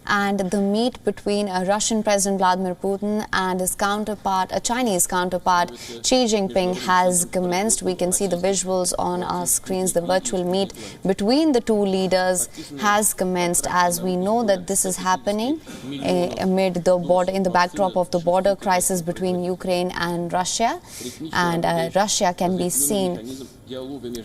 and the meet between Russian President Vladimir Putin and his counterpart, a Chinese counterpart, Xi Jinping, has commenced. We can see the visuals on our screens. The virtual meet between the two leaders has commenced, as we know that this is happening amid the border, in the backdrop of the border crisis between Ukraine and Russia, and Russia can be seen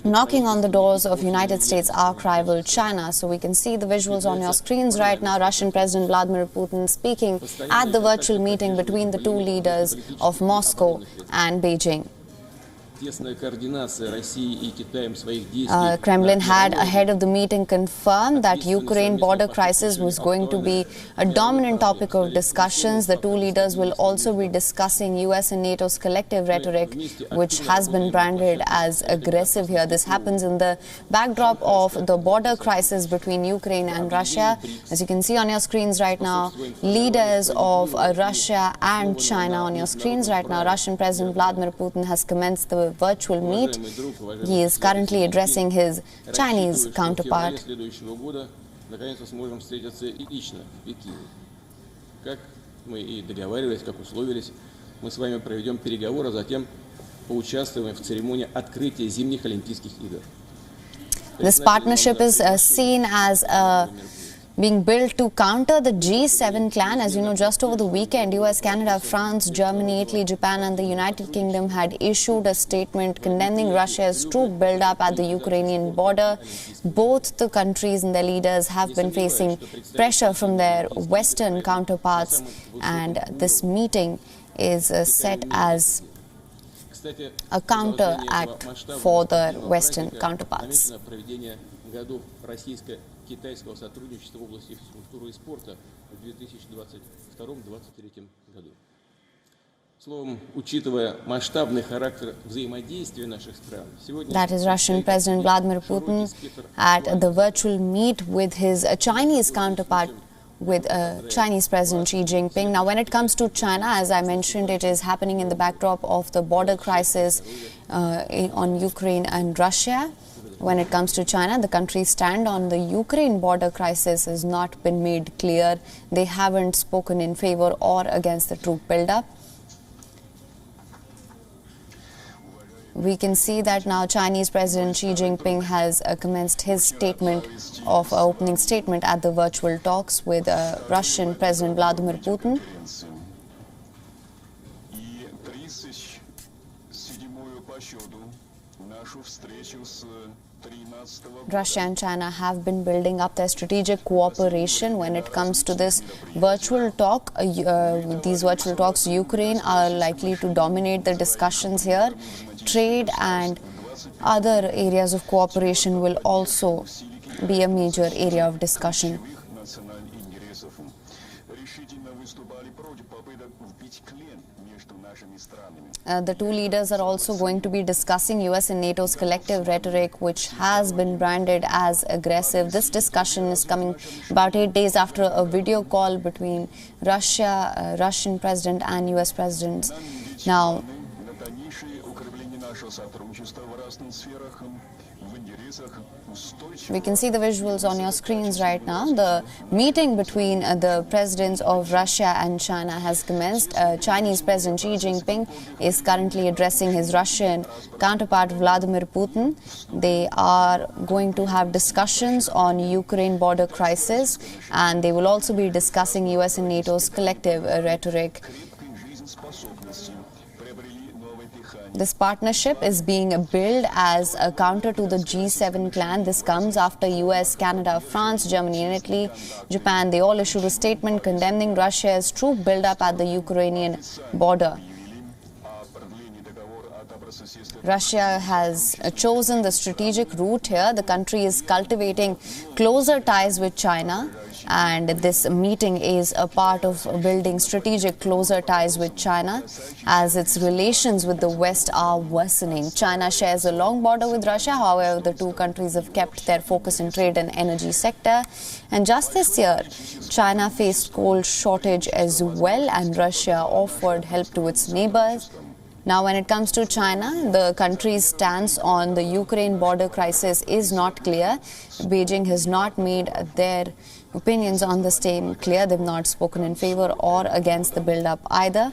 knocking on the doors of United States arch rival China. So we can see the visuals on your screens right now. Russian President Vladimir Putin speaking at the virtual meeting between the two leaders of Moscow and Beijing. Kremlin had, ahead of the meeting, confirmed that Ukraine border crisis was going to be a dominant topic of discussions. The two leaders will also be discussing US and NATO's collective rhetoric, which has been branded as aggressive here. This happens in the backdrop of the border crisis between Ukraine and Russia. As you can see on your screens right now, leaders of Russia and China on your screens right now. Russian President Vladimir Putin has commenced the virtual meet. He is currently addressing his Chinese counterpart. This partnership is seen as being built to counter the G7 clan. As you know, just over the weekend, US, Canada, France, Germany, Italy, Japan and the United Kingdom had issued a statement condemning Russia's troop build-up at the Ukrainian border. Both the countries and their leaders have been facing pressure from their Western counterparts, and this meeting is set as a counter act for the Western counterparts. Китайского сотрудничества в области физкультуры и спорта в 2022-2023 году. Словом, учитывая масштабный характер взаимодействия наших стран, сегодня... That is Russian President Vladimir Putin at the virtual meet with his Chinese counterpart, with Chinese President Xi Jinping. Now, when it comes to China, as I mentioned, it is happening in the backdrop of the border crisis on Ukraine and Russia. When it comes to China, the country's stand on the Ukraine border crisis has not been made clear. They haven't spoken in favor or against the troop buildup. We can see that now Chinese President Xi Jinping has commenced his statement of opening statement at the virtual talks with Russian President Vladimir Putin. Russia and China have been building up their strategic cooperation when it comes to this virtual talk. These virtual talks, Ukraine are likely to dominate the discussions here. Trade and other areas of cooperation will also be a major area of discussion. The two leaders are also going to be discussing US and NATO's collective rhetoric, which has been branded as aggressive. This discussion is coming about 8 days after a video call between Russian President and US Presidents. Now, we can see the visuals on your screens right now. The meeting between the presidents of Russia and China has commenced. Chinese President Xi Jinping is currently addressing his Russian counterpart Vladimir Putin. They are going to have discussions on Ukraine border crisis, and they will also be discussing US and NATO's collective rhetoric. This partnership is being billed as a counter to the G7 clan. This comes after US, Canada, France, Germany and Italy, Japan, they all issued a statement condemning Russia's troop buildup at the Ukrainian border. Russia has chosen the strategic route here. The country is cultivating closer ties with China, and this meeting is a part of building strategic closer ties with China as its relations with the West are worsening. China shares a long border with Russia. However, the two countries have kept their focus in trade and energy sector. And just this year, China faced coal shortage as well, and Russia offered help to its neighbors. Now, when it comes to China, the country's stance on the Ukraine border crisis is not clear. Beijing has not made their opinions on this team clear. They've not spoken in favor or against the build-up either.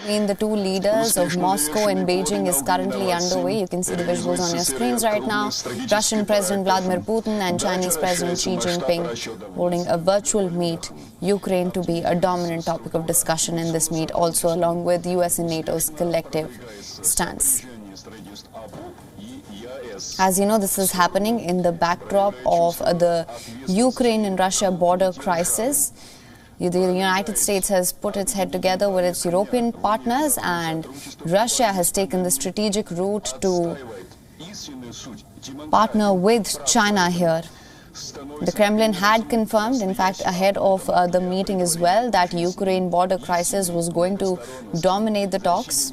Between the two leaders of Moscow and Beijing is currently underway. You can see the visuals on your screens right now. Russian President Vladimir Putin and Chinese President Xi Jinping holding a virtual meet. Ukraine to be a dominant topic of discussion in this meet, also along with US and NATO's collective stance. As you know, this is happening in the backdrop of the Ukraine and Russia border crisis. The United States has put its head together with its European partners, and Russia has taken the strategic route to partner with China here. The Kremlin had confirmed, in fact, ahead of the meeting as well, that Ukraine border crisis was going to dominate the talks.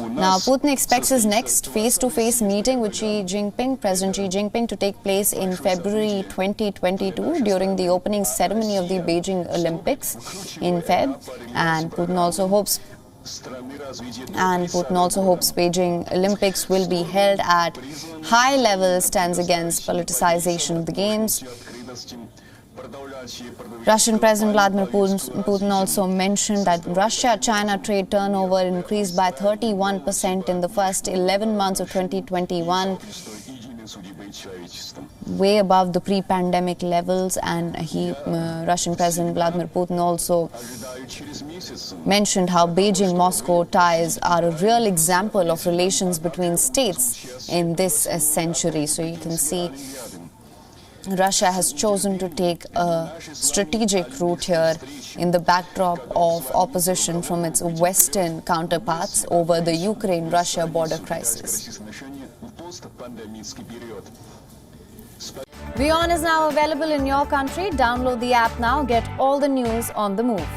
Now, Putin expects his next face-to-face meeting with President Xi Jinping, to take place in February 2022 during the opening ceremony of the Beijing Olympics in Feb. And Putin also hopes Beijing Olympics will be held at high level, stands against politicization of the Games. Russian President Vladimir Putin also mentioned that Russia-China trade turnover increased by 31% in the first 11 months of 2021, way above the pre-pandemic levels. And Russian President Vladimir Putin also mentioned how Beijing-Moscow ties are a real example of relations between states in this century. So you can see Russia has chosen to take a strategic route here in the backdrop of opposition from its Western counterparts over the Ukraine-Russia border crisis. WION is now available in your country. Download the app now. Get all the news on the move.